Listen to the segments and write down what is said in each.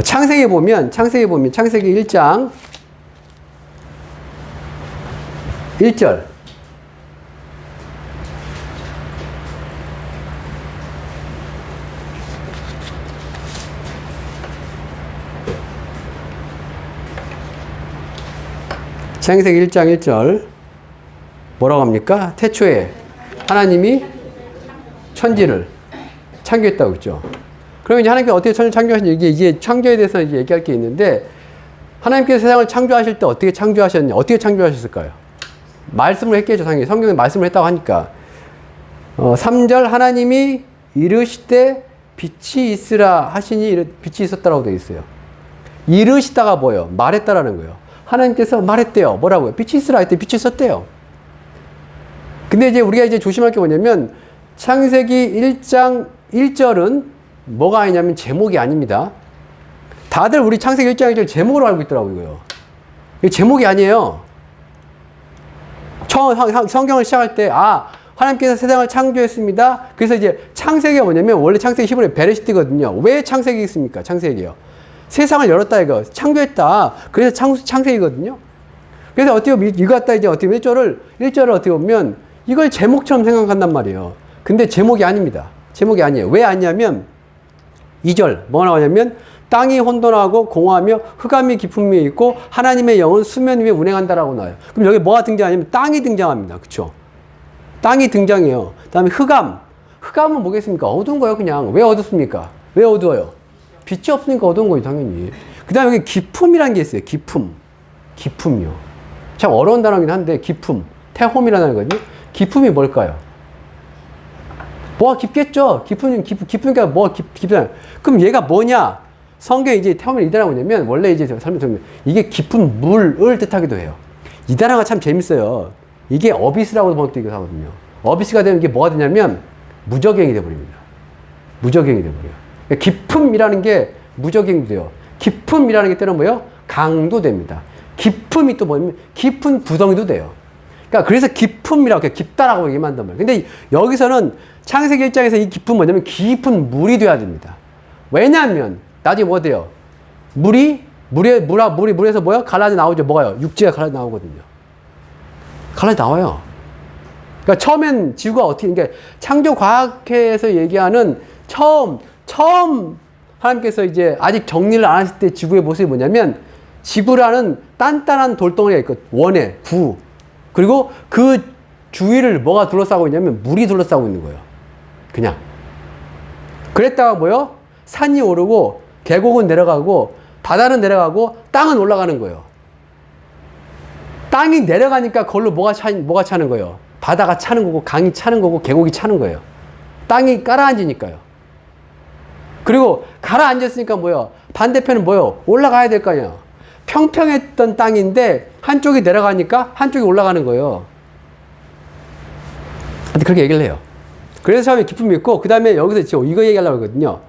창세기 보면 창세기 1장 1절. 창세기 1장 1절. 뭐라고 합니까? 태초에 하나님이 천지를 창조했다고 그랬죠. 그러면 이제 하나님께서 어떻게 천지를 창조하셨는지, 이게 창조에 대해서 이제 얘기할 게 있는데, 하나님께서 세상을 창조하실 때 어떻게 창조하셨냐, 어떻게 창조하셨을까요? 말씀을 했겠죠, 당연히. 성경에 말씀을 했다고 하니까. 3절, 하나님이 이르시되 빛이 있으라 하시니 빛이 있었다라고 되어 있어요. 이르시다가 뭐예요? 말했다라는 거예요. 하나님께서 말했대요. 뭐라고요? 빛이 있으라 했더니 빛이 있었대요. 근데 이제 우리가 이제 조심할 게 뭐냐면, 창세기 1장 1절은 뭐가 아니냐면 제목이 아닙니다. 다들 우리 창세기 1장 1절 제목으로 알고 있더라고요. 이게 제목이 아니에요. 처음 성경을 시작할 때, 하나님께서 세상을 창조했습니다. 그래서 이제 창세기가 뭐냐면, 원래 창세기 히브리 베레시트거든요. 왜 창세기 있습니까? 창세기요. 세상을 열었다, 이거. 창조했다. 그래서 창세기거든요. 그래서 어떻게 보면, 이거 갖다 이제 어떻게 보면 1절을 어떻게 보면, 이걸 제목처럼 생각한단 말이에요. 근데 제목이 아닙니다. 제목이 아니에요. 왜 아니냐면, 2절, 뭐가 나오냐면, 땅이 혼돈하고 공허하며 흑암이 깊음 위에 있고 하나님의 영은 수면 위에 운행한다라고 나와요. 그럼 여기 뭐가 등장하냐면 땅이 등장합니다. 그쵸? 땅이 등장해요. 그 다음에 흑암. 흑암은 뭐겠습니까? 어두운 거예요, 그냥. 왜 어둡습니까? 왜 어두워요? 빛이 없으니까 어두운 거예요, 당연히. 그 다음에 여기 기품이라는 게 있어요. 기품이요. 참 어려운 단어긴 한데, 기품. 태홈이라는 거거든요. 기품이 뭘까요? 뭐가 깊겠죠? 깊으니까 뭐 깊잖아요. 그럼 얘가 뭐냐? 성경에 이제 태움을 이 단어가 뭐냐면, 원래 이제 설명드리면, 이게 깊은 물을 뜻하기도 해요. 이 단어가 참 재밌어요. 이게 어비스라고 번역되기도 하거든요. 어비스가 되면 이게 뭐가 되냐면, 무적행이 돼버립니다. 무적행이 돼버려요. 그러니까 깊음이라는 게 무적행이 돼요. 깊음이라는 게 때는 뭐예요? 강도 됩니다. 깊음이 또 뭐냐면, 깊은 구덩이도 돼요. 그러니까 그래서 깊음이라고, 깊다라고 얘기한단 말이에요. 근데 여기서는 창세기 1장에서 이 깊은 뭐냐면, 깊은 물이 돼야 됩니다. 왜냐하면, 나중에 뭐 돼요? 물에서 뭐야? 갈라져 나오죠. 뭐가요? 육지가 갈라져 나오거든요. 갈라져 나와요. 그러니까 처음엔 지구가 어떻게, 그러니까 창조과학회에서 얘기하는 처음 하나님께서 이제 아직 정리를 안 하실 때 지구의 모습이 뭐냐면, 지구라는 단단한 돌덩이가 있고, 원에, 구. 그리고 그 주위를 뭐가 둘러싸고 있냐면, 물이 둘러싸고 있는 거예요. 그냥. 그랬다가 뭐요? 산이 오르고, 계곡은 내려가고, 바다는 내려가고, 땅은 올라가는 거예요. 땅이 내려가니까 그걸로 뭐가 차는 거예요? 바다가 차는 거고, 강이 차는 거고, 계곡이 차는 거예요. 땅이 가라앉으니까요. 그리고 가라앉았으니까 뭐예요? 반대편은 뭐예요? 올라가야 될 거 아니에요. 평평했던 땅인데, 한쪽이 내려가니까 한쪽이 올라가는 거예요. 그렇게 얘기를 해요. 그래서 처음에 기쁨이 있고, 그 다음에 여기서 이거 얘기하려고 하거든요.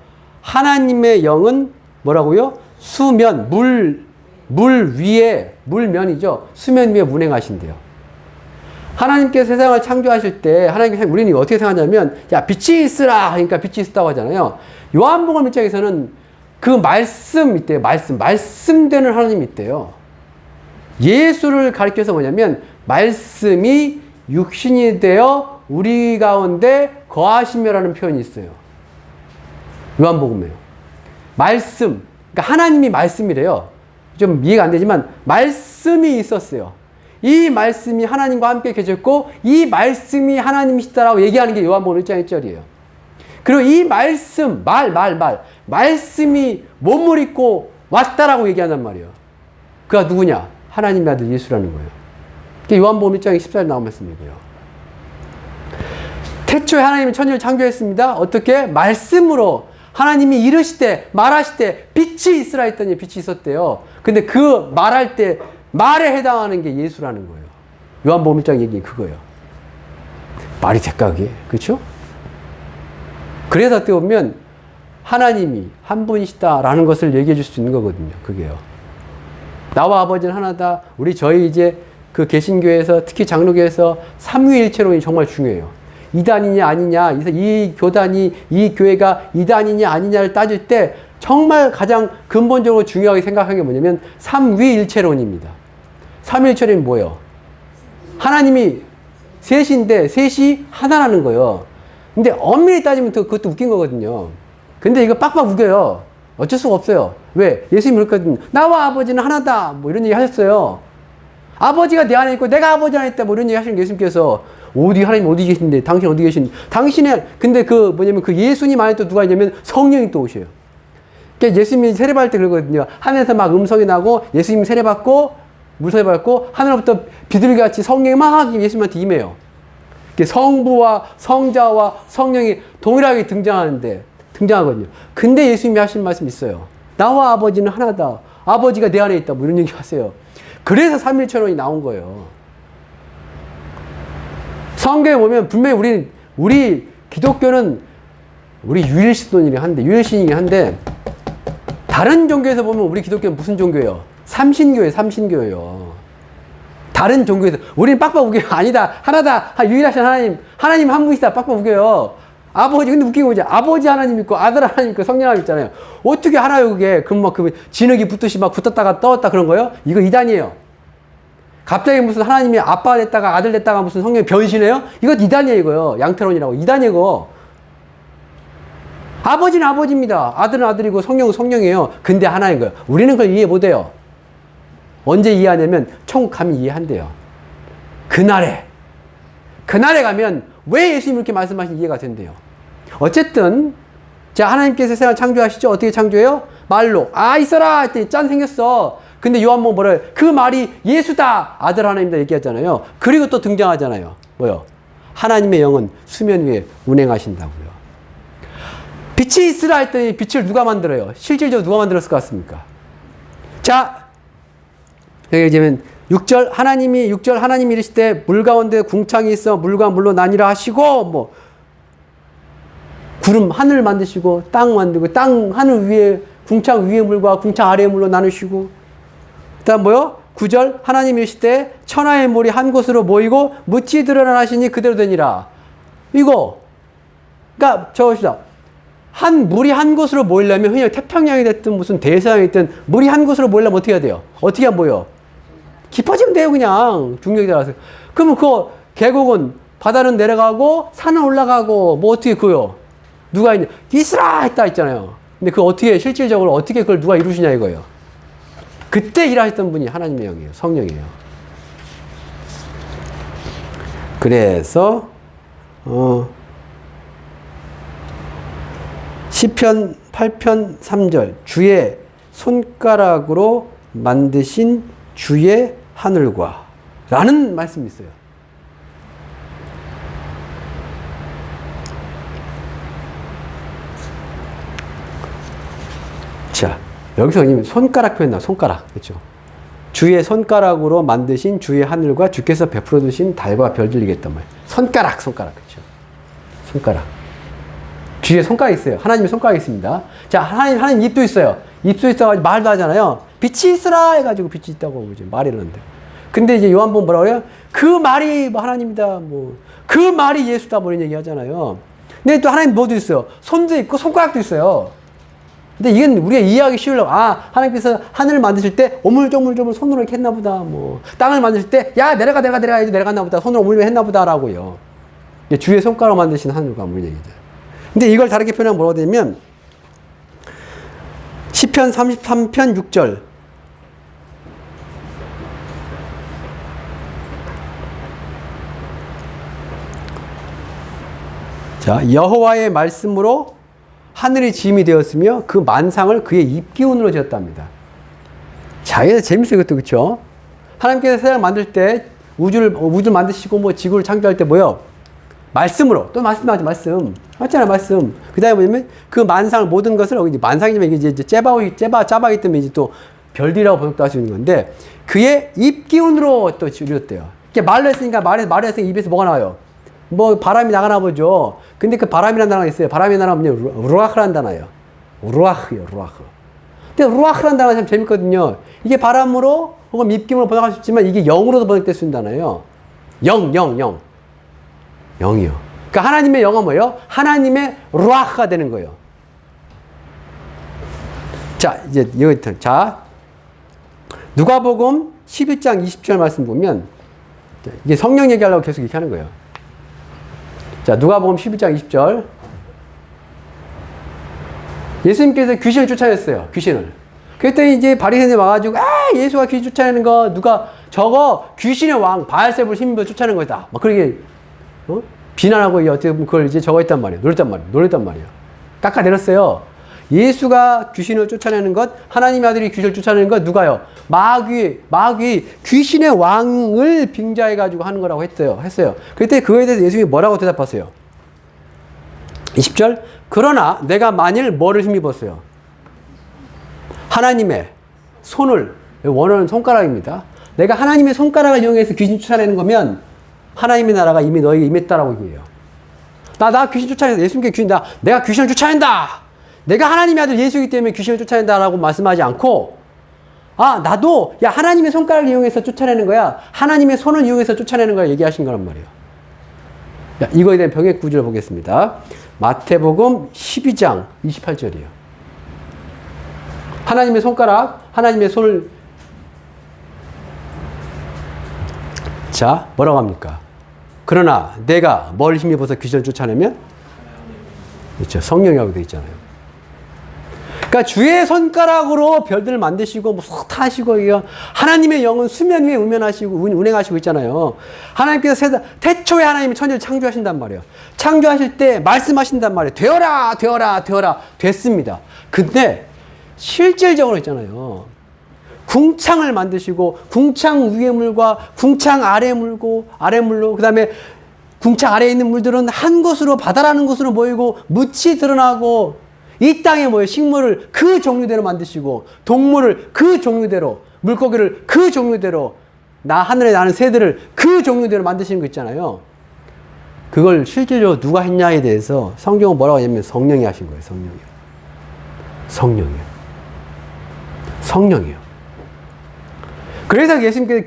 하나님의 영은 뭐라고요? 수면, 물 위에, 물면이죠. 수면 위에 운행하신대요. 하나님께서 세상을 창조하실 때, 우리는 어떻게 생각하냐면, 야, 빛이 있으라! 하니까 빛이 있었다고 하잖아요. 요한복음 입장에서는 그 말씀 있대요. 말씀되는 하나님이 있대요. 예수를 가리켜서 뭐냐면, 말씀이 육신이 되어 우리 가운데 거하시며라는 표현이 있어요. 요한복음에요. 말씀, 그러니까 하나님이 말씀이래요. 좀 이해가 안 되지만 말씀이 있었어요. 이 말씀이 하나님과 함께 계셨고, 이 말씀이 하나님이시다라고 얘기하는 게 요한복음 1장 1절이에요. 그리고 이 말씀, 말씀이 몸을 입고 왔다라고 얘기한단 말이에요. 그가 누구냐? 하나님의 아들 예수라는 거예요. 그게 요한복음 1장 14절 나온 말씀이고요. 태초에 하나님이 천지를 창조했습니다. 어떻게? 말씀으로. 하나님이 이르시되, 말하시되, 빛이 있으라 했더니 빛이 있었대요. 근데 그 말할 때, 말에 해당하는 게 예수라는 거예요. 요한복음 1장 얘기 그거예요. 말이 될까, 그게? 그렇죠? 그래서 어떻게 보면, 하나님이 한 분이시다라는 것을 얘기해 줄 수 있는 거거든요. 그게요. 나와 아버지는 하나다. 저희 이제 그 개신교에서, 특히 장로교에서 삼위일체론이 정말 중요해요. 이단이냐 아니냐, 이 교단이, 이 교회가 이단이냐 아니냐를 따질 때 정말 가장 근본적으로 중요하게 생각하는 게 뭐냐면 삼위일체론입니다. 삼위일체론이 뭐예요? 하나님이 셋인데 셋이 하나라는 거예요. 근데 엄밀히 따지면 그것도 웃긴 거거든요. 근데 이거 빡빡 우겨요. 어쩔 수가 없어요. 왜? 예수님이 그랬거든요. 나와 아버지는 하나다. 뭐 이런 얘기 하셨어요. 아버지가 내 안에 있고 내가 아버지 안에 있다. 뭐 이런 얘기 하시는 예수님께서 하나님 어디 계신데 당신 어디 계신 당신의 근데 그 예수님 안에 또 누가 있냐면 성령이 또 오셔요. 그러니까 예수님이 세례받을 때 그러거든요. 하늘에서 막 음성이 나고 예수님이 세례받고 물성이 받고 하늘로부터 비둘기같이 성령이 막 예수님한테 임해요. 성부와 성자와 성령이 동일하게 등장하거든요. 근데 예수님이 하신 말씀이 있어요. 나와 아버지는 하나다. 아버지가 내 안에 있다. 뭐 이런 얘기 하세요. 그래서 삼위일체론이 나온 거예요. 성경에 보면 분명히 우리 기독교는 우리 유일신이긴 한데 다른 종교에서 보면 우리 기독교는 무슨 종교예요? 삼신교예요. 다른 종교에서 우리는 빡빡 우겨요. 아니다. 하나다. 유일하신 하나님 한 분이시다. 빡빡 우겨요. 아버지, 근데 웃긴 거지. 아버지 하나님 있고 아들 하나님 있고 성령 하나님 있잖아요. 어떻게 하나요, 그게? 그럼 진흙이 붙듯이 막 붙었다가 떠왔다 그런 거예요? 이거 이단이에요. 갑자기 무슨 하나님이 아빠 됐다가 아들 됐다가 무슨 성령이 변신해요? 이거 이단이에요, 이거요. 양태론이라고. 이단이고. 아버지는 아버지입니다. 아들은 아들이고 성령은 성령이에요. 근데 하나인 거예요. 우리는 그걸 이해 못 해요. 언제 이해하냐면 천국 가면 이해한대요. 그날에 가면 왜 예수님이 이렇게 말씀하신 이해가 된대요. 어쨌든 자, 하나님께서 세상을 창조하시죠. 어떻게 창조해요? 말로 있어라 했더니 짠 생겼어. 근데 요한복음 뭐래요? 그 말이 예수다. 아들 하나님이다 얘기하잖아요. 그리고 또 등장하잖아요. 뭐요? 하나님의 영은 수면 위에 운행하신다고요. 빛이 있으라 했더니 빛을 누가 만들어요? 실질적으로 누가 만들었을 것 같습니까? 자, 여기 이제는 6절 하나님이 이르실 때 물 가운데 궁창이 있어 물과 물로 나뉘라 하시고 뭐 구름 하늘 만드시고 땅 만들고 하늘 위에 궁창 위에 물과 궁창 아래의 물로 나누시고 그다음 뭐요? 9절 하나님이 이르실 때 천하의 물이 한 곳으로 모이고 묻히 드러나 하시니 그대로 되니라. 이거 그러니까 적읍시다. 물이 한 곳으로 모이려면 흔히 태평양이 됐든 무슨 대서양이 됐든 물이 한 곳으로 모이려면 어떻게 해야 돼요? 어떻게 안 보여? 깊어지면 돼요, 그냥. 중력이 따라서. 그러면 계곡은 바다는 내려가고 산은 올라가고 뭐 어떻게 그요? 누가 있냐? 이스라 했다 있잖아요. 근데 실질적으로 어떻게 그걸 누가 이루시냐 이거예요. 그때 일하셨던 분이 하나님의 영이에요. 성령이에요. 그래서 시편 8편 3절 주의 손가락으로 만드신 주의 하늘과 라는 말씀이 있어요. 자, 여기서 손가락 표현 나와. 손가락. 그렇죠? 주의 손가락으로 만드신 주의 하늘과 주께서 베풀어 주신 달과 별들 이겠단 말이에요. 손가락. 그렇죠? 손가락. 주위에 손가락이 있어요. 하나님의 손가락이 있습니다. 자, 하나님 입도 있어요. 입도 있어가지고 말도 하잖아요. 빛이 있으라 해가지고 빛이 있다고 이제 말을 하는데. 근데 이제 요한복음 뭐라 그래요? 그 말이 뭐 하나님이다. 그 말이 예수다. 뭐 이런 얘기 하잖아요. 근데 또 하나님 뭐도 있어요? 손도 있고 손가락도 있어요. 근데 이건 우리가 이해하기 쉬우려고. 하나님께서 하늘을 만드실 때 오물조물조물 손으로 이렇게 했나 보다. 땅을 만드실 때 내려가야지 내려갔나 보다. 손으로 오물면 했나 보다라고요. 주의 손가락 만드신 하늘과 뭐 이런 얘기죠. 근데 이걸 다르게 표현하면 뭐라고 되냐면 시편 33편 6절 자, 여호와의 말씀으로 하늘이 지음이 되었으며 그 만상을 그의 입기운으로 지었답니다. 자, 이게 재밌어요. 이것도 그렇죠? 하나님께서 세상을 만들 때 우주를 만드시고 지구를 창조할 때 뭐요? 말씀으로. 또 말씀. 맞잖아요, 말씀. 그 다음에 뭐냐면, 그 만상을, 모든 것을, 만상이면 이게 이제 짜바기 때문에 이제 또 별들이라고 번역도 할 수 있는 건데, 그의 입기운으로 또 이뤘대요. 이렇게 말로 했으니까, 말을 했으니까 입에서 뭐가 나와요? 바람이 나가나 보죠. 근데 그 바람이라는 단어가 있어요. 바람이라는 단어가 뭐냐면, 루아흐라는 단어예요. 루아흐요. 근데 루아흐라는 단어가 참 재밌거든요. 이게 바람으로, 혹은 입김으로 번역할 수 있지만, 이게 영으로도 번역될 수 있는 단어예요. 영이요. 그러니까 하나님의 영은 뭐예요? 하나님의 루아흐가 되는 거예요. 자, 이제 여기 자 누가복음 11장 20절 말씀 보면 이게 성령 얘기하려고 계속 이렇게 하는 거예요. 자, 누가복음 11장 20절. 예수님께서 귀신을 쫓아냈어요. 귀신을. 그랬더니 이제 바리새인이 와가지고 예수가 귀신 쫓아내는 거 누가 저거 귀신의 왕 바알세불 힘입어 쫓아내는 거다. 막 그렇게 비난하고 어떻게 보면 그걸 이제 저거 했단 말이에요. 노렸단 말이에요. 깎아내렸어요. 예수가 귀신을 쫓아내는 것, 하나님의 아들이 귀신을 쫓아내는 것 누가요? 마귀 귀신의 왕을 빙자해가지고 하는 거라고 했어요. 그때 그거에 대해서 예수님이 뭐라고 대답하세요? 20절. 그러나 내가 만일 뭐를 힘입었어요? 하나님의 손을, 원어는 손가락입니다. 내가 하나님의 손가락을 이용해서 귀신 쫓아내는 거면 하나님의 나라가 이미 너에게 임했다라고 얘기해요. 나 귀신 쫓아낸다. 예수님께 내가 귀신을 쫓아낸다. 내가 하나님의 아들 예수이기 때문에 귀신을 쫓아낸다라고 말씀하지 않고, 나도, 하나님의 손가락을 이용해서 쫓아내는 거야. 하나님의 손을 이용해서 쫓아내는 거야. 얘기하신 거란 말이에요. 이거에 대한 병역 구절을 보겠습니다. 마태복음 12장 28절이에요. 하나님의 손가락, 하나님의 손을, 자, 뭐라고 합니까? 그러나 내가 뭘 힘입어서 귀신을 쫓아내면? 그렇죠. 성령이라고 되어 있잖아요. 그러니까 주의 손가락으로 별들을 만드시고 다 하시고 하나님의 영은 수면 위에 운행하시고 있잖아요. 하나님께서 태초에 하나님이 천지를 창조하신단 말이에요. 창조하실 때 말씀하신단 말이에요. 되어라 됐습니다. 근데 실질적으로 있잖아요. 궁창을 만드시고 궁창 위의 물과 궁창 아래 물로 그 다음에 궁창 아래에 있는 물들은 한 곳으로 바다라는 곳으로 모이고 묻이 드러나고 이 땅에 식물을 그 종류대로 만드시고 동물을 그 종류대로 물고기를 그 종류대로 하늘에 나는 새들을 그 종류대로 만드시는 거 있잖아요. 그걸 실질적으로 누가 했냐에 대해서 성경은 뭐라고 하냐면 성령이 하신 거예요. 성령이에요. 그래서 예수님께서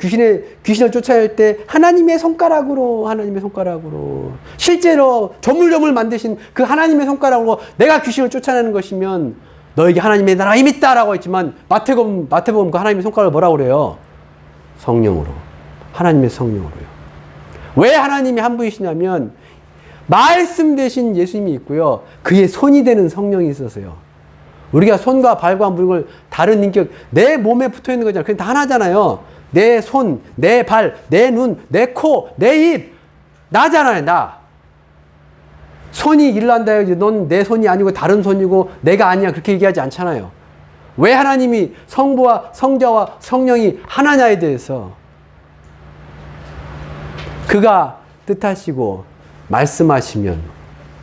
귀신을 쫓아낼 때 하나님의 손가락으로 실제로 조물조물 만드신 그 하나님의 손가락으로 내가 귀신을 쫓아내는 것이면 너에게 하나님의 나라가 임했다라고 했지만 마태복음 그 하나님의 손가락을 뭐라고 그래요? 성령으로. 하나님의 성령으로요. 왜 하나님이 한 분이시냐면 말씀 대신 예수님이 있고요. 그의 손이 되는 성령이 있어서요. 우리가 손과 발과 물을 다른 인격, 내 몸에 붙어 있는 거잖아요. 그게 다 하나잖아요. 내 손, 내 발, 내 눈, 내 코, 내 입. 나잖아요, 나. 손이 일을 한다 해야지. 넌 내 손이 아니고 다른 손이고 내가 아니야. 그렇게 얘기하지 않잖아요. 왜 하나님이 성부와 성자와 성령이 하나냐에 대해서 그가 뜻하시고 말씀하시면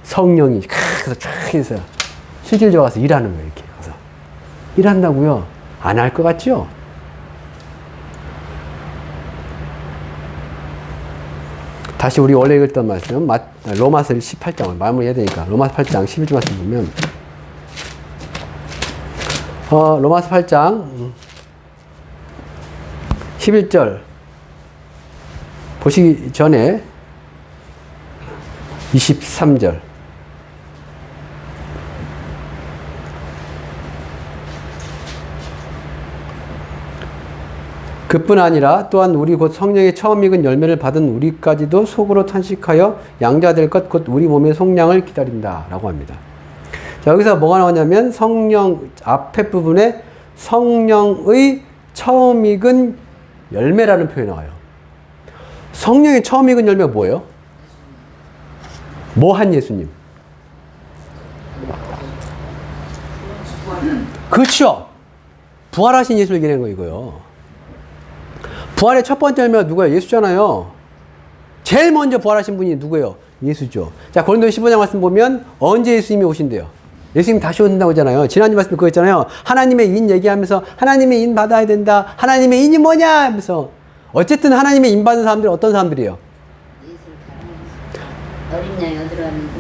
성령이 그래서 쫙 해서 실질적으로 가서 일하는 거예요. 이렇게 가서 일한다고요? 안 할 것 같죠? 다시 우리 원래 읽었던 말씀 로마서 18장을 마무리해야 되니까 로마서 8장 11절 말씀 보면 로마서 8장 11절 보시기 전에 23절 그뿐 아니라 또한 우리 곧 성령의 처음 익은 열매를 받은 우리까지도 속으로 탄식하여 양자될 것 곧 우리 몸의 속량을 기다린다 라고 합니다. 자, 여기서 뭐가 나오냐면 성령 앞에 부분에 성령의 처음 익은 열매라는 표현이 나와요. 성령의 처음 익은 열매가 뭐예요? 뭐한 예수님? 그렇죠. 부활하신 예수를 얘기하는 거 이거요. 부활의 첫 번째 열매가 누구예요? 예수잖아요. 제일 먼저 부활하신 분이 누구예요? 예수죠. 자, 고린도서 15장 말씀 보면 언제 예수님이 오신대요? 예수님이 다시 오신다고 하잖아요. 지난주 말씀 그거 있잖아요. 하나님의 인 얘기하면서 하나님의 인 받아야 된다. 하나님의 인이 뭐냐? 하면서 어쨌든 하나님의 인 받은 사람들은 어떤 사람들이에요?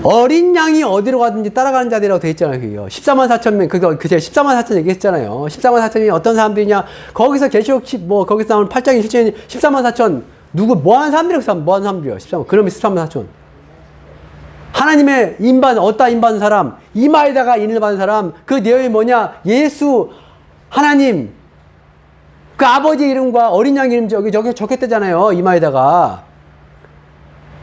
어린 양이 어디로 가든지 따라가는 자들이라고 되어 있잖아요. 그게요. 14만 4천 명, 그거 제가 14만 4천 얘기했잖아요. 14만 4천이 어떤 사람들이냐? 거기서 계시록 거기서 나오는 8장의 실제인 14만 4천 뭐 하는 사람들이에요? 뭐 하는 사람들이에요? 14만. 그러면 14만 4천. 하나님의 어디다 임받은 사람? 이마에다가 인을 받은 사람. 그 내용이 뭐냐? 예수, 하나님, 그 아버지 이름과 어린 양 이름 저기 적혔대잖아요. 이마에다가.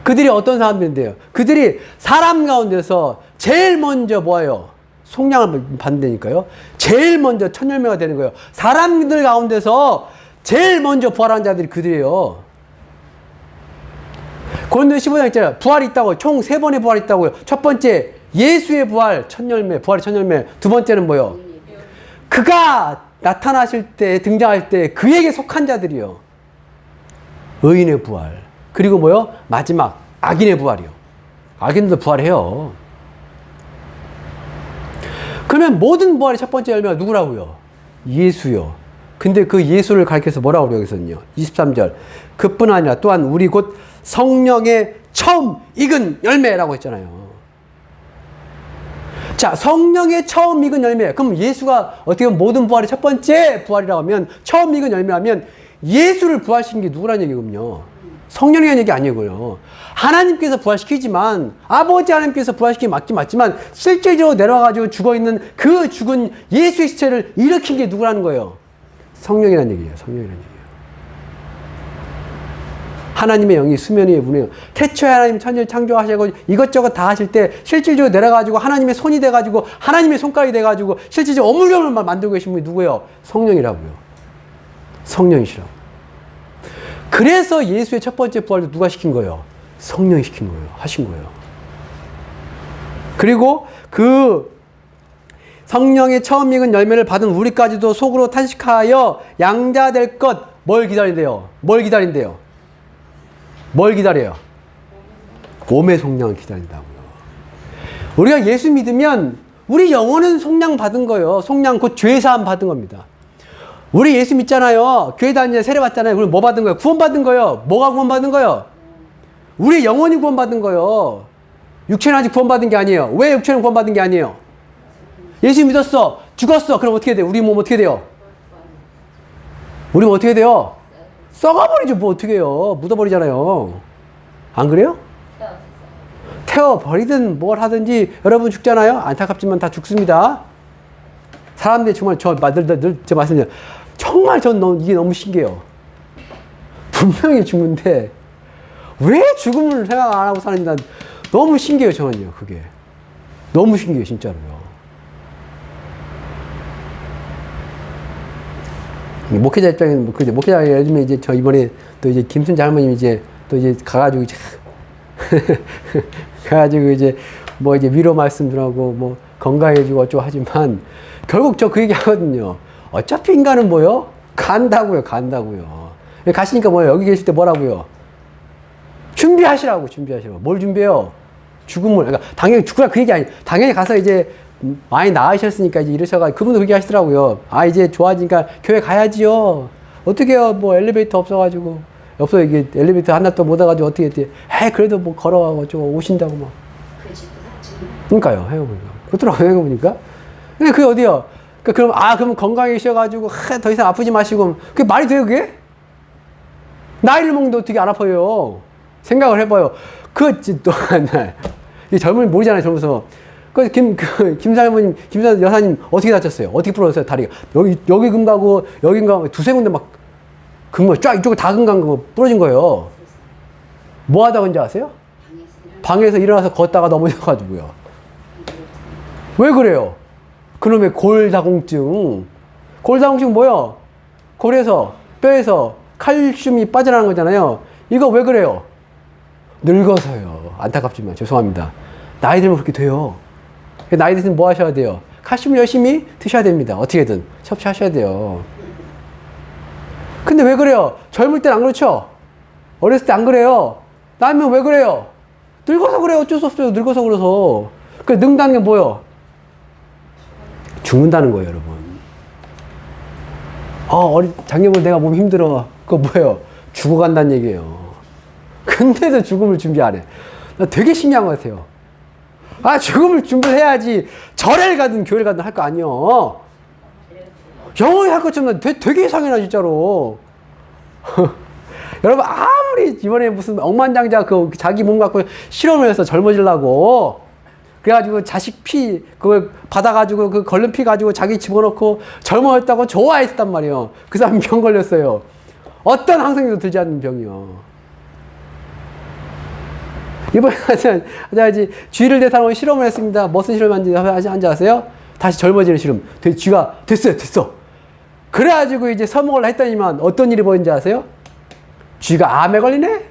그들이 어떤 사람들인데요? 그들이 사람 가운데서 제일 먼저 뭐예요? 속량을 받는다니까요. 제일 먼저 첫 열매가 되는 거예요. 사람들 가운데서 제일 먼저 부활한 자들이 그들이에요. 고린도 15장 있잖아요. 부활이 있다고. 총 3번의 부활이 있다고요. 첫 번째 예수의 부활, 첫 열매, 부활의 첫 열매. 두 번째는 뭐요? 그가 나타나실 때, 등장할 때 그에게 속한 자들이요. 의인의 부활. 그리고 뭐요? 마지막 악인의 부활이요. 악인도 부활해요. 그러면 모든 부활의 첫 번째 열매가 누구라고요? 예수요. 근데 그 예수를 가리켜서 뭐라고 그래요? 여기서는요. 23절. 그뿐 아니라 또한 우리 곧 성령의 처음 익은 열매라고 했잖아요. 자, 성령의 처음 익은 열매. 그럼 예수가 어떻게 보면 모든 부활의 첫 번째 부활이라고 하면, 처음 익은 열매라면 예수를 부활시킨 게 누구라는 얘기군요. 성령이라는 얘기 아니고요. 하나님께서 부활시키지만, 아버지 하나님께서 부활시키기 맞지만 실질적으로 내려와가지고 죽어있는 그 죽은 예수의 시체를 일으킨 게 누구라는 거예요? 성령이라는 얘기예요. 성령이라는 얘기예요. 하나님의 영이 수면 위에 무너요. 태초에 하나님 천지를 창조하시고 이것저것 다 하실 때 실질적으로 내려가지고 하나님의 손이 돼가지고 하나님의 손가락이 돼가지고 실질적으로 어물경을 만들고 계신 분이 누구예요? 성령이라고요. 성령이시라고. 그래서 예수의 첫 번째 부활도 누가 시킨 거예요? 성령이 시킨 거예요. 하신 거예요. 그리고 그 성령의 처음 익은 열매를 받은 우리까지도 속으로 탄식하여 양자될 것, 뭘 기다린대요? 뭘 기다린대요? 뭘 기다려요? 몸의 속량을 기다린다고요. 우리가 예수 믿으면 우리 영혼은 속량 받은 거예요. 속량 곧 죄사함 받은 겁니다. 우리 예수 믿잖아요. 교회 다니는 세례 받잖아요. 그럼 뭐 받은 거예요? 구원 받은 거예요. 뭐가 구원 받은 거예요? 우리 영혼이 구원 받은 거예요. 육체는 아직 구원 받은 게 아니에요. 왜 육체는 구원 받은 게 아니에요? 예수 믿었어. 죽었어. 그럼 어떻게 돼요? 우리 몸 어떻게 돼요? 우리 몸 어떻게 돼요? 썩어버리죠. 뭐 어떻게 해요? 묻어버리잖아요. 안 그래요? 태워버리든 뭘 하든지 여러분 죽잖아요. 안타깝지만 다 죽습니다. 사람들이 정말 저 말씀드려요. 정말 이게 너무 신기해요. 분명히 죽는데 왜 죽음을 생각 안 하고 사는지 난 너무 신기해요. 저는요. 그게 너무 신기해요. 진짜로요. 목회자 입장에는 목회자 예를 들면 이제 저 이번에 또 이제 김순자 할머님 이제 또 이제 가가지고 이제 뭐 이제 위로 말씀들하고 뭐 건강해지고 어쩌고 하지만 결국 저 그 얘기 하거든요. 어차피 인간은 뭐요? 간다고요. 가시니까 뭐예요? 여기 계실 때 뭐라고요? 준비하시라고. 뭘 준비해요? 죽음을. 그러니까 당연히 죽으라 그 얘기 아니. 당연히 가서 이제 많이 나으셨으니까 이제 이러셔가지고 그분도 그렇게 하시더라고요. 아, 이제 좋아지니까 교회 가야지요. 어떻게 해요? 뭐 엘리베이터 없어가지고. 없어, 이게 엘리베이터 하나 또 못 와가지고 어떻게 했지? 그래도 뭐 걸어가지고 오신다고 막. 그러니까요. 해보니까. 근데 그게 어디요? 그럼 건강해지셔가지고, 더 이상 아프지 마시고. 그게 말이 돼요, 그게? 나이를 먹는데 어떻게 안 아파요? 생각을 해봐요. 이 젊은이 모르잖아요, 젊어서. 김사님 여사님 어떻게 다쳤어요? 어떻게 부러졌어요, 다리가? 여기 금 가고, 여기 금 가고, 두세 군데 막, 쫙 이쪽에 다 금 가고 부러진 거예요. 뭐 하다 건지 아세요? 방에서 일어나서 걷다가 넘어져가지고요. 왜 그래요? 그놈의 골다공증. 골다공증 뭐요? 골에서, 뼈에서 칼슘이 빠져나가는 거잖아요. 이거 왜 그래요? 늙어서요. 안타깝지만, 죄송합니다. 나이 들면 그렇게 돼요. 나이 드시면 뭐 하셔야 돼요? 칼슘을 열심히 드셔야 됩니다. 어떻게든 섭취하셔야 돼요. 근데 왜 그래요? 젊을 땐 안 그렇죠? 어렸을 때 안 그래요? 나이면 왜 그래요? 늙어서 그래요. 어쩔 수 없어요. 늙어서 그래서. 늙다는 게 뭐예요? 죽는다는 거예요, 여러분. 작년에 내가 몸이 힘들어. 그거 뭐예요? 죽어간다는 얘기예요. 근데도 죽음을 준비 안 해. 나 되게 신기한 것 같아요. 죽음을 준비를 해야지 절에를 가든 교회를 가든 할 거 아니요. 영원히 할 것처럼 되게 이상해, 나 진짜로. 여러분, 아무리 이번에 무슨 억만장자 그 자기 몸 갖고 실험을 해서 젊어지려고 그래가지고 자식 피 그걸 받아가지고 그 걸른 피 가지고 자기 집어넣고 젊어졌다고 좋아했단 말이에요. 그 사람 병 걸렸어요. 어떤 항생제도 들지 않는 병이요. 이번에 하지 쥐를 대상으로 실험을 했습니다. 무슨 실험인지 아세요? 다시 젊어지는 실험. 쥐가 됐어. 그래가지고 이제 서먹을 했더니만 어떤 일이 보이는지 아세요? 쥐가 암에 걸리네?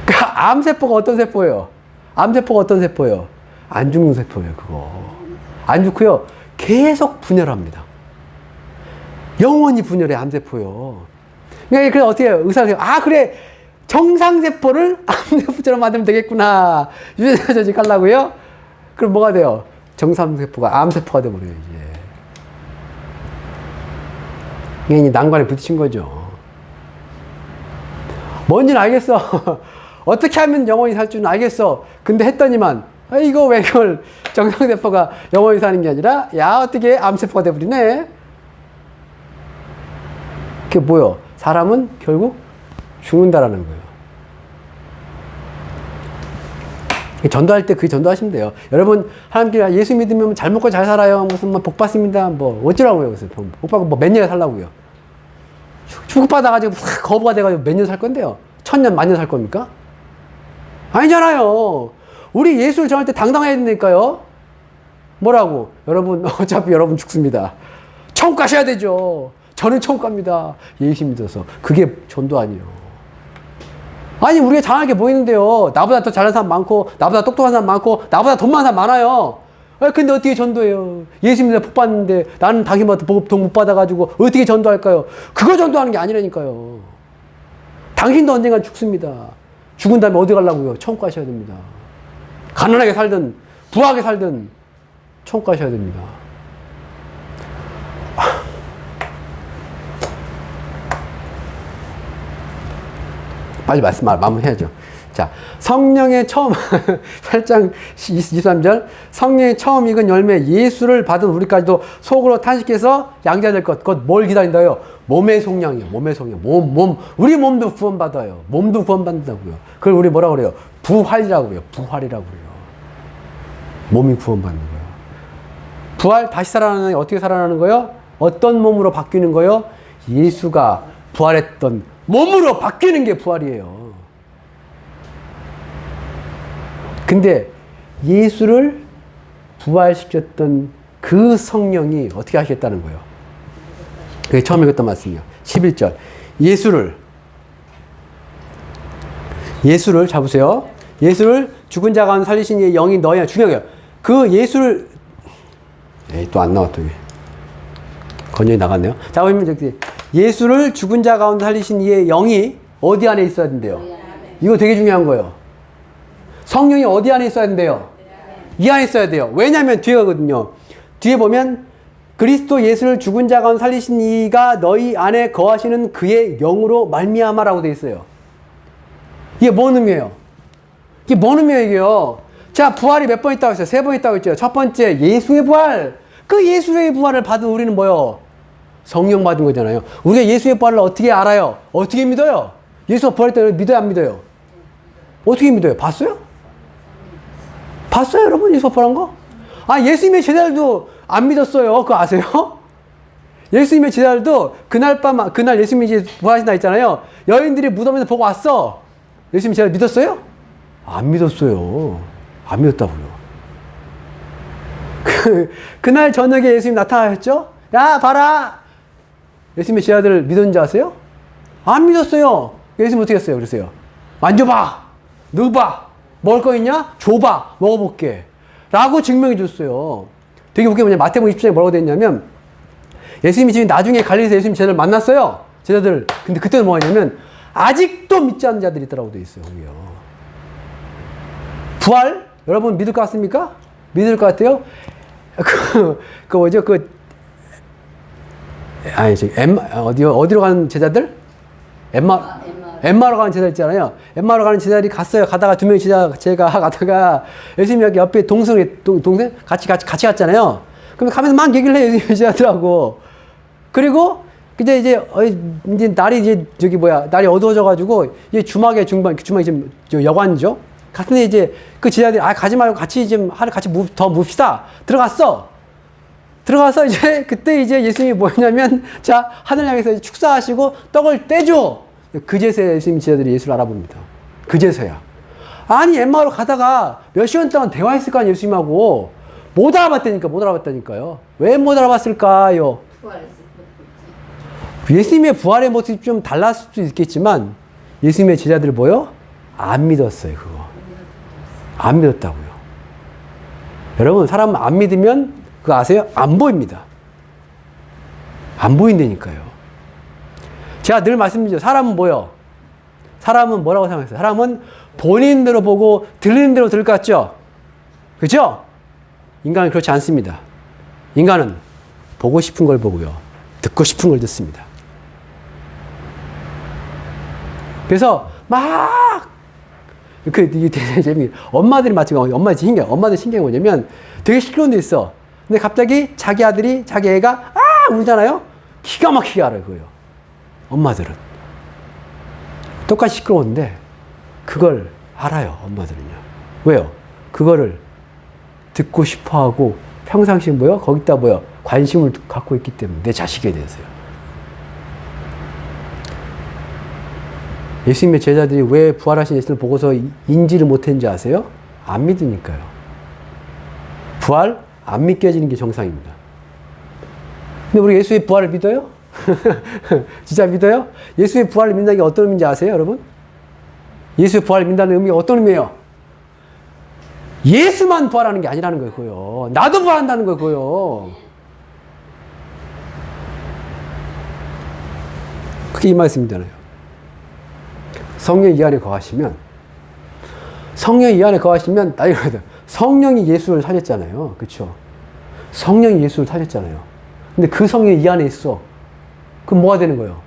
그러니까 암세포가 어떤 세포예요? 암세포가 어떤 세포예요? 안 죽는 세포예요, 그거. 안 죽고요. 계속 분열합니다. 영원히 분열해, 암세포요. 그러니까 그래서 어떻게 해요? 의사가, 그래. 정상세포를 암세포처럼 만들면 되겠구나. 유전자 조직하려고요? 그럼 뭐가 돼요? 정상세포가 암세포가 돼버려요, 이제. 이게 난관에 부딪힌 거죠. 뭔지는 알겠어. 어떻게 하면 영원히 살 줄은 알겠어. 근데 했더니만, 이거 왜 이걸 정상세포가 영원히 사는 게 아니라, 어떻게 암세포가 돼버리네? 그게 뭐요? 사람은 결국 죽는다라는 거예요. 전도할 때 그 전도하시면 돼요. 여러분, 하나님께 예수 믿으면 잘 먹고 잘 살아요. 무슨 복 받습니다. 어쩌라고요? 복 받고 몇 년 살라고요? 축복받아가지고 거부가 돼가지고 몇 년 살 건데요? 1000년, 만년 살 겁니까? 아니잖아요. 우리 예수를 전할 때 당당해야 되니까요. 뭐라고? 여러분, 어차피 여러분 죽습니다. 천국 가셔야 되죠. 저는 천국 갑니다. 예수 믿어서. 그게 전도 아니에요. 아니, 우리가 잘하는 게 뭐 있는데요? 나보다 더 잘하는 사람 많고, 나보다 똑똑한 사람 많고, 나보다 돈 많은 사람 많아요. 근데 어떻게 전도해요? 예수 믿어 복 받는데 나는 당신한테 돈 못 받아가지고 어떻게 전도할까요? 그거 전도하는 게 아니라니까요. 당신도 언젠간 죽습니다. 죽은 다음에 어디 가려고요? 천국 가셔야 됩니다. 가난하게 살든 부하게 살든 천국 가셔야 됩니다. 빨리 마무리해야죠. 자, 성령의 처음, 8장 23절. 성령의 처음 익은 열매, 예수를 받은 우리까지도 속으로 탄식해서 양자될 것. 그것 뭘 기다린다요? 몸의 속량이요. 몸의 속량. 우리 몸도 구원받아요. 몸도 구원받는다고요. 그걸 우리 뭐라고 그래요? 부활이라고 그래요. 부활이라고 그래요. 몸이 구원받는 거예요. 부활, 다시 살아나는, 어떻게 살아나는 거예요? 어떤 몸으로 바뀌는 거예요? 예수가 부활했던 몸으로 바뀌는 게 부활이에요. 근데 예수를 부활시켰던 그 성령이 어떻게 하시겠다는 거예요? 그게 처음 읽었던 말씀이에요. 11절. 예수를 잡으세요. 예수를 죽은 자 가운데 살리신 이의 영이 너희 안에 중요해요. 그 예수를 또 안 나왔다. 건전이 나갔네요. 자, 그러면 저기 예수를 죽은 자 가운데 살리신 이의 영이 어디 안에 있어야 된대요? 이거 되게 중요한 거예요. 성령이 어디 안에 있어야 된대요? 이 안에 있어야 돼요. 왜냐하면 뒤에 가거든요. 뒤에 보면 그리스도 예수를 죽은 자 가운데 살리신 이가 너희 안에 거하시는 그의 영으로 말미암아라고 되어 있어요. 이게 뭔 의미예요? 이게 뭔 의미예요, 이게요? 자, 부활이 몇 번 있다고 했어요? 3번 있다고 했죠. 첫 번째, 예수의 부활. 그 예수의 부활을 받은 우리는 뭐요? 성령 받은 거잖아요. 우리가 예수의 부활을 어떻게 알아요? 어떻게 믿어요? 예수가 부활했다고 믿어요, 안 믿어요? 어떻게 믿어요? 봤어요? 봤어요, 여러분? 예수가 부활한 거? 예수님의 제자들도 안 믿었어요. 그거 아세요? 예수님의 제자들도 그날 예수님이 이제 부활하신 날 있잖아요. 여인들이 무덤에서 보고 왔어. 예수님 제자들 믿었어요? 안 믿었어요. 안 믿었다고요. 그날 저녁에 예수님 나타나셨죠? 야, 봐라! 예수님의 제자들 믿었는지 아세요? 안 믿었어요. 예수님 어떻게 했어요? 그랬어요. 만져봐! 넣어봐! 먹을 거 있냐? 줘봐! 먹어볼게. 라고 증명해 줬어요. 되게 웃긴 게 뭐냐. 마태복음 20장에 뭐라고 되어 있냐면, 예수님이 지금 나중에 갈릴리에서 예수님 제자들 만났어요. 제자들. 근데 그때는 뭐가 있냐면, 아직도 믿지 않는 자들이 있다고 되어 있어요. 거기요. 부활? 여러분 믿을 것 같습니까? 믿을 것 같아요? 어디로 가는 제자들? 엠마로 가는 제자 있잖아요. 엠마로 가는 제자들이 갔어요. 가다가 두 명의 제가 가다가 예수님 여기 옆에 동생 같이 갔잖아요. 그럼 가면서 막 얘기를 해요. 예수님 제자들하고. 그리고 이제 날이 이제 날이 어두워져가지고 이제 주막의 주막이 지금 여관이죠. 갔는데 이제 그 제자들이 가지 말고 같이 좀 하루 같이 더 묵시다. 들어가서 이제 그때 이제 예수님이 뭐였냐면 자 하늘 향해서 축사하시고 떡을 떼줘. 그제서야 예수님 제자들이 예수를 알아봅니다. 그제서야. 아니 엠마오로 가다가 몇 시간 동안 대화했을 거 아니에요 예수님하고. 못 알아봤다니까요. 왜 못 알아봤을까요? 예수님의 부활의 모습이 좀 달랐을 수도 있겠지만 예수님의 제자들을 안 믿었어요. 그거 안 믿었다고요. 여러분 사람 안 믿으면 그거 아세요? 안 보입니다. 안 보인다니까요. 제가 늘 말씀드리죠. 사람은 사람은 뭐라고 생각했어요? 사람은 본인 대로 보고 들리는 대로 들을 것 같죠? 그죠? 인간은 그렇지 않습니다. 인간은 보고 싶은 걸 보고요. 듣고 싶은 걸 듣습니다. 그래서 이게 되게 재밌게 엄마들이 마찬가지예요. 엄마들 신기한 뭐냐면 되게 시끄러운 데 있어. 근데 갑자기 자기 애가 울잖아요. 기가 막히게 알아요. 그거요. 엄마들은 똑같이 시끄러운데 그걸 알아요. 엄마들은요. 왜요? 그거를 듣고 싶어하고 평상시에 거기다 관심을 갖고 있기 때문에 내 자식에 대해서요. 예수님의 제자들이 왜 부활하신 예수를 보고서 인지를 못했는지 아세요? 안 믿으니까요. 부활 안 믿겨지는 게 정상입니다. 근데 우리 예수의 부활을 믿어요? 진짜 믿어요? 예수의 부활을 믿는다는 게 어떤 의미인지 아세요, 여러분? 예수의 부활을 믿는다는 의미가 어떤 의미예요? 예수만 부활하는 게 아니라는 거예요, 그거요. 나도 부활한다는 거예요, 그거요. 그게 이 말씀이잖아요. 성령이 이 안에 거하시면 성령이 예수를 살렸잖아요. 그렇죠? 성령이 예수를 살렸잖아요. 근데 그 성령이 이 안에 있어. 그럼 뭐가 되는 거예요?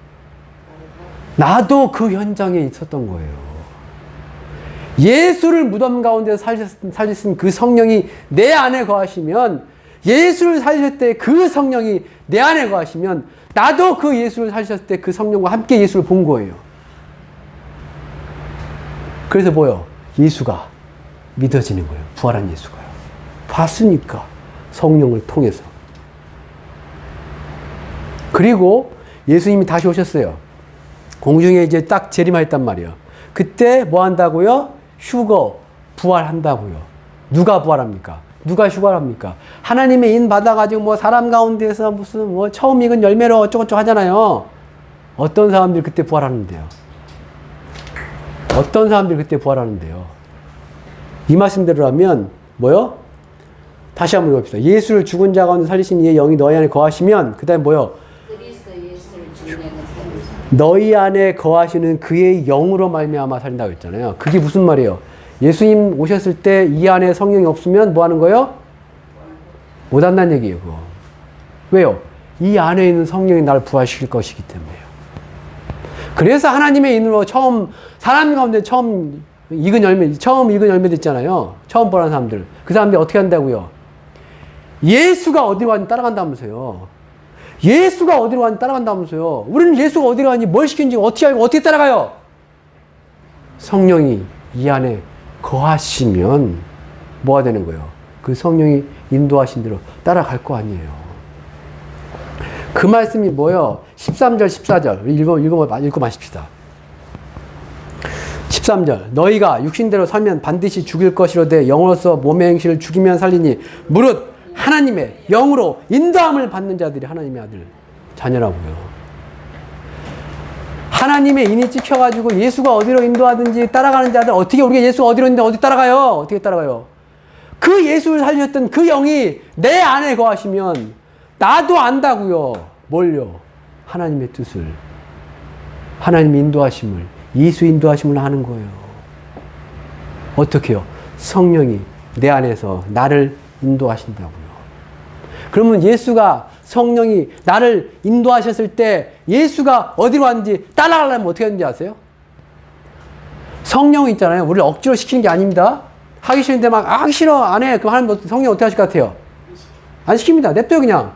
나도 그 현장에 있었던 거예요. 예수를 무덤 가운데 살리신 그 성령이 내 안에 거하시면, 예수를 살리실 때 그 성령이 내 안에 거하시면 나도 그 예수를 살리셨을 때 그 성령과 함께 예수를 본 거예요. 그래서 예수가 믿어지는 거예요. 부활한 예수가요. 봤으니까. 성령을 통해서. 그리고 예수님이 다시 오셨어요. 공중에 이제 딱 재림하였단 말이에요. 그때 뭐 한다고요? 부활한다고요. 누가 부활합니까? 누가 휴가합니까? 하나님의 인 받아가지고 사람 가운데서 무슨 처음 익은 열매로 어쩌고저쩌고 하잖아요. 어떤 사람들이 그때 부활하는데요? 이 말씀대로라면 다시 한번 읽어봅시다. 예수를 죽은 자 가운데 살리신 이의 영이 너희 안에 거하시면, 그 다음에 너희 안에 거하시는 그의 영으로 말미암아 살린다고 했잖아요. 그게 무슨 말이에요? 예수님 오셨을 때 이 안에 성령이 없으면 뭐 하는 거예요? 못 한다는 얘기예요. 그거. 왜요? 이 안에 있는 성령이 나를 부활시킬 것이기 때문에요. 그래서 하나님의 인으로 사람 가운데 처음 익은 열매도 있잖아요. 처음 부활한 사람들. 그 사람들이 어떻게 한다고요? 예수가 어디로 가는지 따라간다면서요. 우리는 예수가 어디로 가는지 뭘 시키는지 어떻게 알고 어떻게 따라가요? 성령이 이 안에 거하시면 뭐가 되는 거예요? 그 성령이 인도하신 대로 따라갈 거 아니에요. 그 말씀이 13절, 14절. 읽고 마십시다. 13절. 너희가 육신대로 살면 반드시 죽일 것이로되 영으로서 몸의 행실을 죽이면 살리니 무릇 하나님의 영으로 인도함을 받는 자들이 하나님의 아들 자녀라고요. 하나님의 인이 찍혀가지고 예수가 어디로 인도하든지 따라가는 자들, 우리가 예수가 어디로 있는데 어디 따라가요? 어떻게 따라가요? 그 예수를 살리셨던 그 영이 내 안에 거하시면 나도 안다고요. 뭘요? 하나님의 뜻을, 하나님의 인도하심을, 예수 인도하심을 하는 거예요. 어떻게요? 성령이 내 안에서 나를 인도하신다고요. 그러면 성령이 나를 인도하셨을 때 예수가 어디로 왔는지 따라가려면 어떻게 하는지 아세요? 성령이 있잖아요. 우리를 억지로 시키는 게 아닙니다. 하기 싫은데 하기 싫어, 안 해. 그럼 하나님 성령이 어떻게 하실 것 같아요? 안 시킵니다. 냅둬요, 그냥.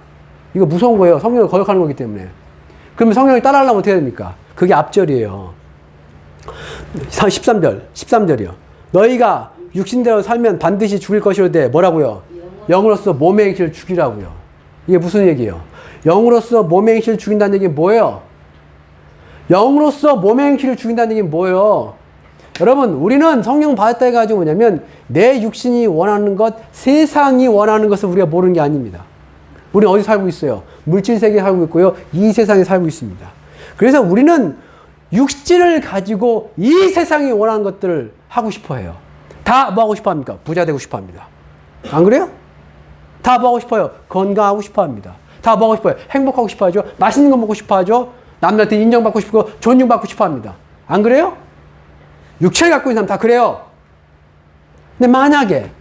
이거 무서운 거예요. 성령을 거역하는 거기 때문에. 그러면 성령이 따라하려면 어떻게 됩니까? 그게 앞절이에요. 13절이요. 너희가 육신대로 살면 반드시 죽일 것이로되 뭐라고요? 영으로서 몸의 행실을 죽이라고요. 이게 무슨 얘기예요? 영으로서 몸의 행실을 죽인다는 얘기는 뭐예요? 영으로서 몸의 행실을 죽인다는 얘기는 뭐예요? 여러분, 우리는 성령 받았다 해가지고 뭐냐면 내 육신이 원하는 것, 세상이 원하는 것을 우리가 모르는 게 아닙니다. 우리는 어디 살고 있어요? 물질 세계에 살고 있고요. 이 세상에 살고 있습니다. 그래서 우리는 육신을 가지고 이 세상이 원하는 것들을 하고 싶어 해요. 다 뭐 하고 싶어 합니까? 부자 되고 싶어 합니다. 안 그래요? 다 뭐 하고 싶어요? 건강하고 싶어 합니다. 다 뭐 하고 싶어요? 행복하고 싶어 하죠. 맛있는 거 먹고 싶어 하죠. 남들한테 인정받고 싶고 존중받고 싶어 합니다. 안 그래요? 육체를 갖고 있는 사람 다 그래요. 근데 만약에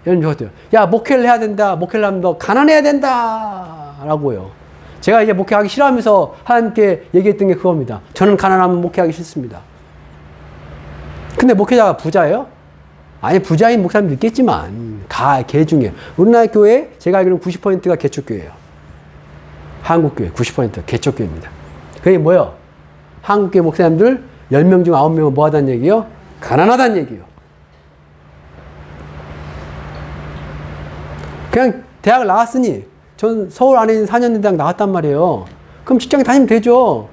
여러분 어때요? 야, 목회를 해야 된다. 목회를 하면 너 가난해야 된다. 라고요. 제가 이제 목회하기 싫어하면서 하나님께 얘기했던 게 그겁니다. 저는 가난하면 목회하기 싫습니다. 근데 목회자가 부자예요? 아니, 부자인 목사님도 있겠지만 개 중에 우리나라 교회 제가 알기로는 90%가 개척교회예요. 한국교회 90% 개척교회입니다. 그게 뭐예요? 한국교회 목사님들 10명 중 9명은 뭐 하다는 얘기요? 가난하다는 얘기요. 그냥 대학을 나왔으니 전 서울 안에 있는 4년제 대학 나왔단 말이에요. 그럼 직장에 다니면 되죠.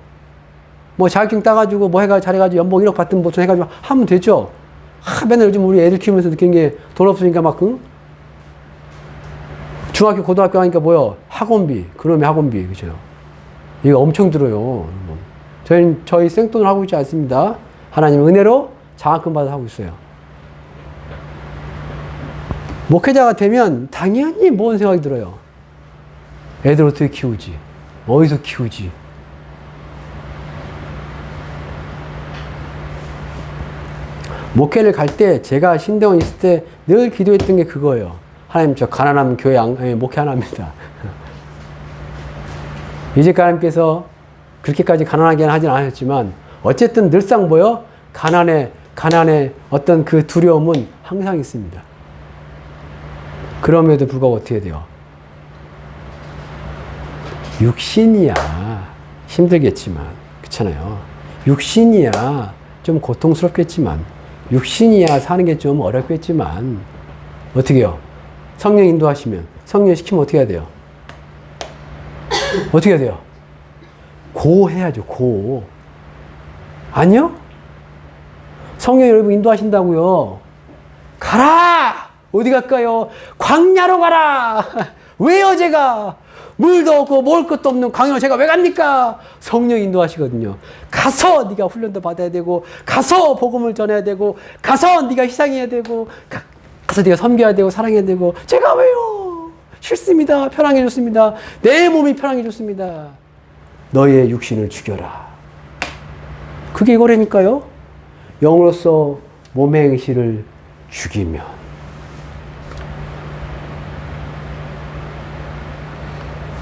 뭐 자격증 따가지고 뭐 해가지고 잘해가지고 연봉 1억 받든 뭐 해가지고 하면 되죠. 맨날 요즘 우리 애들 키우면서 느낀 게 돈 없으니까 막 중학교 고등학교 하니까 뭐요? 학원비, 그놈의 학원비, 그죠? 이거 엄청 들어요. 저희 생돈을 하고 있지 않습니다. 하나님 은혜로 장학금 받아 하고 있어요. 목회자가 되면 당연히 뭔 생각이 들어요. 애들 어떻게 키우지? 어디서 키우지? 목회를 갈 때 제가 신대원 있을 때 늘 기도했던 게 그거예요. 하나님, 저 가난하면 교회 목회 안 합니다. 이제까지 하나님께서 그렇게까지 가난하게는 하진 않았지만 어쨌든 늘상 뭐요? 가난의 어떤 그 두려움은 항상 있습니다. 그럼에도 불구하고 어떻게 돼요? 육신이야 힘들겠지만, 그렇잖아요. 육신이야 좀 고통스럽겠지만, 육신이야 사는 게 좀 어렵겠지만 어떻게 해요? 성령 인도하시면, 성령 시키면 어떻게 해야 돼요? 어떻게 해야 돼요? 고 해야죠. 고. 아니요? 성령이 여러분 인도하신다고요. 가라! 어디 갈까요? 광야로 가라! 왜요, 제가? 물도 없고 먹을 것도 없는 광야로 제가 왜 갑니까? 성령이 인도하시거든요. 가서 네가 훈련도 받아야 되고, 가서 복음을 전해야 되고, 가서 네가 희생해야 되고, 가서 네가 섬겨야 되고, 사랑해야 되고. 제가 왜요? 싫습니다. 편하게 좋습니다. 내 몸이 편하게 좋습니다. 너의 육신을 죽여라. 그게 이거라니까요. 영으로서 몸의 행실을 죽이면.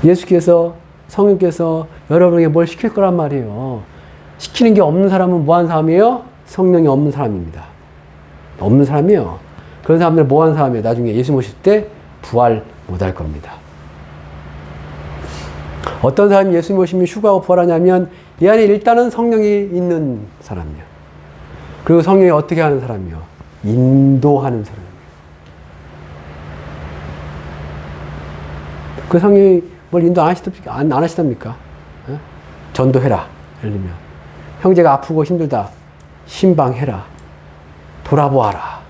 예수께서, 성령께서 여러분에게 뭘 시킬 거란 말이에요. 시키는 게 없는 사람은 뭐한 사람이에요? 성령이 없는 사람입니다. 없는 사람이에요. 그런 사람들 뭐한 사람이에요? 나중에 예수 모실 때 부활 못할 겁니다. 어떤 사람이 예수 모시면 휴가하고 부활하냐면 이 안에 일단은 성령이 있는 사람이에요. 그리고 성령이 어떻게 하는 사람이에요? 인도하는 사람이에요. 그 성령이 뭘 인도 안 하시답니까? 전도해라. 예를 들면 형제가 아프고 힘들다. 신방해라. 돌아보아라.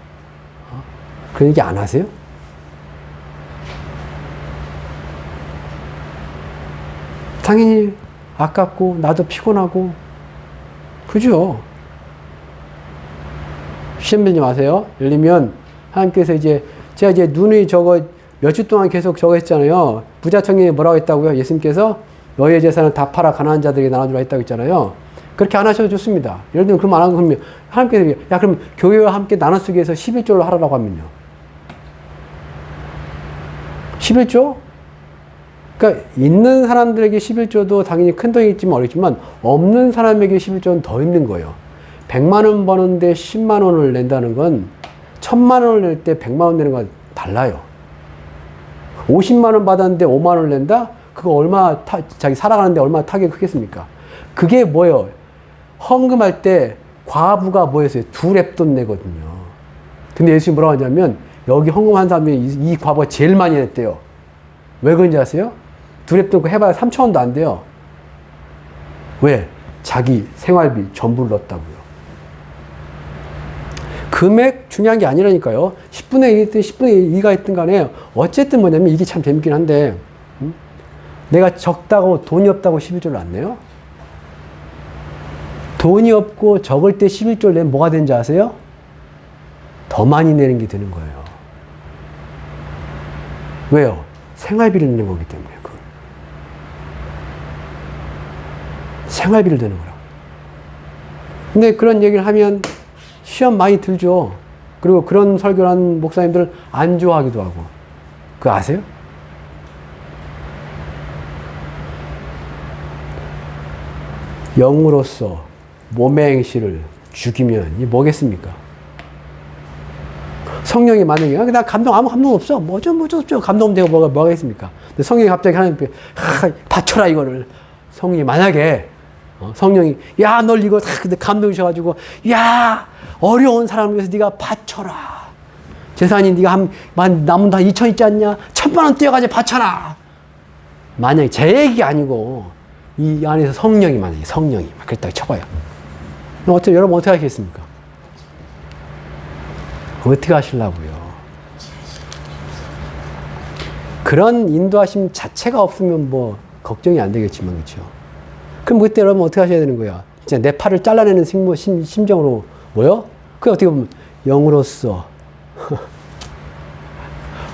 그런 얘기 안 하세요? 당연히 아깝고 나도 피곤하고 그죠? 시험 들지 마세요. 예를 들면 하나님께서 제가 눈이 몇 주 동안 계속 저거 했잖아요. 부자 청년이 뭐라고 했다고요? 예수님께서 너희의 재산을 다 팔아 가난한 자들에게 나눠주라 했다고 했잖아요. 그렇게 안 하셔도 좋습니다. 예를 들면 그럼 안 하고 그러면 하나님께서 야 그럼 교회와 함께 나눠 쓰기 위해서 11조를 하라고 하면요. 11조? 그러니까 있는 사람들에게 11조도 당연히 큰 돈이겠지만 어렵지만 없는 사람에게 11조는 더 힘든 거예요. 100만 원 버는데 10만 원을 낸다는 건 1000만 원을 낼 때 100만 원 내는 건 달라요. 50만 원 받았는데 5만 원을 낸다? 그거 얼마나 자기 살아가는데 얼마나 타격이 크겠습니까? 그게 뭐예요? 헌금할 때 과부가 뭐였어요? 2랩돈 내거든요. 근데 예수님이 뭐라고 하냐면 여기 헌금한 사람이 이 과부가 제일 많이 냈대요. 왜 그런지 아세요? 2랩돈 해봐야 3,000원도 안 돼요. 왜? 자기 생활비 전부를 넣었다고요. 금액 중요한 게 아니라니까요. 10분의 1이든 10분의 2가 있든 간에 어쨌든 뭐냐면 이게 참 재밌긴 한데 내가 적다고 돈이 없다고 11조를 안 내요? 돈이 없고 적을 때 11조를 내면 뭐가 되는지 아세요? 더 많이 내는 게 되는 거예요. 왜요? 생활비를 내는 거기 때문에. 생활비를 내는 거라고. 근데 그런 얘기를 하면 시험 많이 들죠. 그리고 그런 설교를 하는 목사님들 안 좋아하기도 하고. 그거 아세요? 영으로서 몸의 행실을 죽이면 이게 뭐겠습니까? 성령이 만약에 나 감동 아무 감동 없어 뭐 어쩌죠 감동 되고 뭐가 있습니까? 근데 성령이 갑자기 하나님께 바쳐라 이거를 성령이 만약에 성령이 야 널 이거 다 근데 감동이 셔가지고 야 어려운 사람을 위해서 네가 바쳐라 재산이 네가 한 남은 다 2천 있지 않냐 1,000만 원 떼어가지고 바쳐라 만약에 제 얘기가 아니고 이 안에서 성령이 만약에 성령이 막 그랬다고 쳐봐요. 여러분 어떻게 하시겠습니까? 어떻게 하시려고요? 그런 인도하심 자체가 없으면 뭐 걱정이 안 되겠지만 그렇죠. 그럼 그때 여러분 어떻게 하셔야 되는 거야? 진짜 내 팔을 잘라내는 심정으로 뭐요? 그게 어떻게 보면 영으로서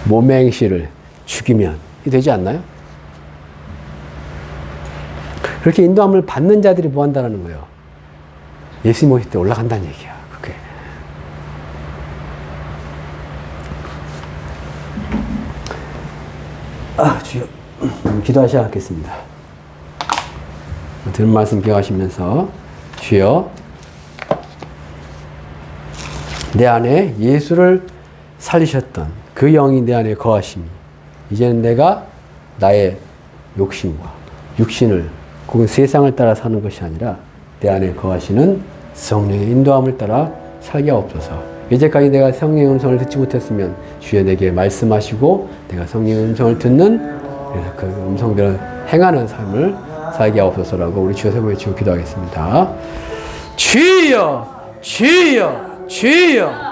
몸의 행실을 죽이면 되지 않나요? 그렇게 인도함을 받는 자들이 뭐 한다는 거예요? 예수님 오실 때 올라간다는 얘기야. 그게. 주여. 기도하셔야 하겠습니다. 들은 말씀 기억하시면서 주여 내 안에 예수를 살리셨던 그 영이 내 안에 거하시니 이제는 내가 나의 욕심과 육신을 혹은 세상을 따라 사는 것이 아니라 내 안에 거하시는 성령의 인도함을 따라 살게 하옵소서. 이제까지 내가 성령의 음성을 듣지 못했으면 주여 내게 말씀하시고 내가 성령의 음성을 듣는 그 음성대로 행하는 삶을 살게 하옵소서라고 우리 주여 세 번 외치고 기도하겠습니다. 주여 주여 주여